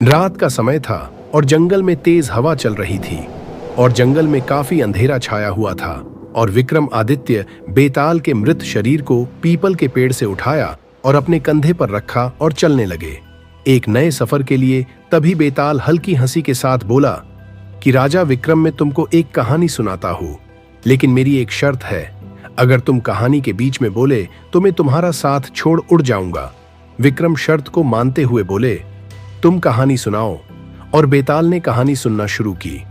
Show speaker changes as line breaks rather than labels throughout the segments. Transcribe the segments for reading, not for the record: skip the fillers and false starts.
रात का समय था और जंगल में तेज हवा चल रही थी और जंगल में काफी अंधेरा छाया हुआ था। और विक्रम आदित्य बेताल के मृत शरीर को पीपल के पेड़ से उठाया और अपने कंधे पर रखा और चलने लगे एक नए सफर के लिए। तभी बेताल हल्की हंसी के साथ बोला कि राजा विक्रम, मैं तुमको एक कहानी सुनाता हूँ, लेकिन मेरी एक शर्त है। अगर तुम कहानी के बीच में बोले तो मैं तुम्हारा साथ छोड़ उड़ जाऊंगा। विक्रम शर्त को मानते हुए बोले, तुम कहानी सुनाओ। और बेताल ने कहानी सुनना शुरू की।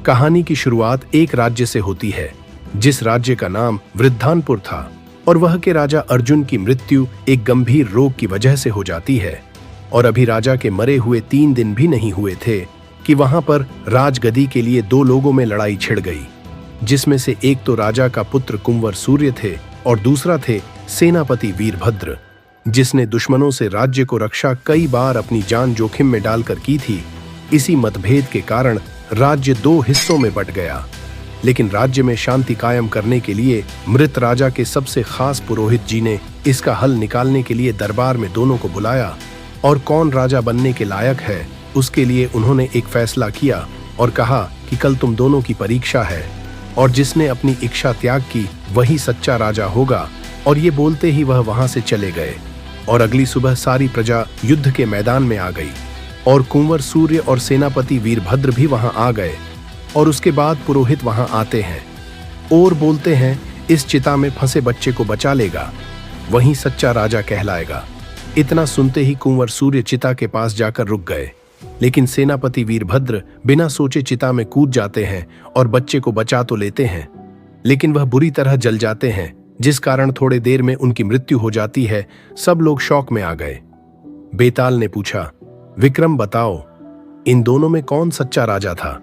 कहानी की शुरुआत एक राज्य से होती है, जिस राज्य का नाम वृद्धानपुर था और वह के राजा अर्जुन की मृत्यु एक गंभीर रोग की वजह से हो जाती है। और अभी राजा के मरे हुए 3 दिन भी नहीं हुए थे कि वहां पर राजगद्दी के लिए 2 लोगों में लड़ाई छिड़ गई, जिसमें से एक तो राजा का पुत्र कुंवर सूर्य थे और दूसरा थे सेनापति वीरभद्र, जिसने दुश्मनों से राज्य को रक्षा कई बार अपनी जान जोखिम में डालकर की थी। इसी मतभेद के कारण राज्य 2 हिस्सों में बंट गया। लेकिन राज्य में शांति कायम करने के लिए मृत राजा के सबसे खास पुरोहित जी ने इसका हल निकालने के लिए दरबार में दोनों को बुलाया और कौन राजा बनने के लायक है उसके लिए उन्होंने एक फैसला किया और कहा कि कल तुम दोनों की परीक्षा है और जिसने अपनी इच्छा त्याग की वही सच्चा राजा होगा। और ये बोलते ही वह वहां से चले गए और अगली सुबह सारी प्रजा युद्ध के मैदान में आ गई और कुंवर सूर्य और सेनापति वीरभद्र भी वहां आ गए। और उसके बाद पुरोहित वहां आते हैं और बोलते हैं, इस चिता में फंसे बच्चे को बचा लेगा वही सच्चा राजा कहलाएगा। इतना सुनते ही कुंवर सूर्य चिता के पास जाकर रुक गए, लेकिन सेनापति वीरभद्र बिना सोचे चिता में कूद जाते हैं और बच्चे को बचा तो लेते हैं, लेकिन वह बुरी तरह जल जाते हैं, जिस कारण थोड़े देर में उनकी मृत्यु हो जाती है। सब लोग शौक में आ गए। बेताल ने पूछा, विक्रम बताओ, इन दोनों में कौन सच्चा राजा था?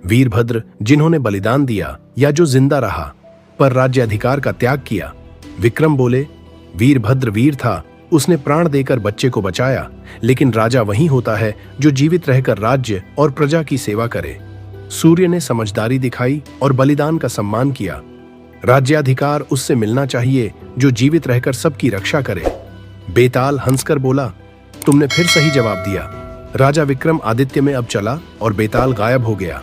वीरभद्र, जिन्होंने बलिदान दिया, या जो जिंदा रहा पर राज्य अधिकार का त्याग किया? विक्रम बोले, वीरभद्र वीर था, उसने प्राण देकर बच्चे को बचाया, लेकिन राजा वही होता है जो जीवित रहकर राज्य और प्रजा की सेवा करे। सूर्य ने समझदारी दिखाई और बलिदान का सम्मान किया। राज्याधिकार उससे मिलना चाहिए जो जीवित रहकर सबकी रक्षा करे। बेताल हंसकर बोला, तुमने फिर सही जवाब दिया। राजा विक्रम आदित्य में अब चला और बेताल गायब हो गया।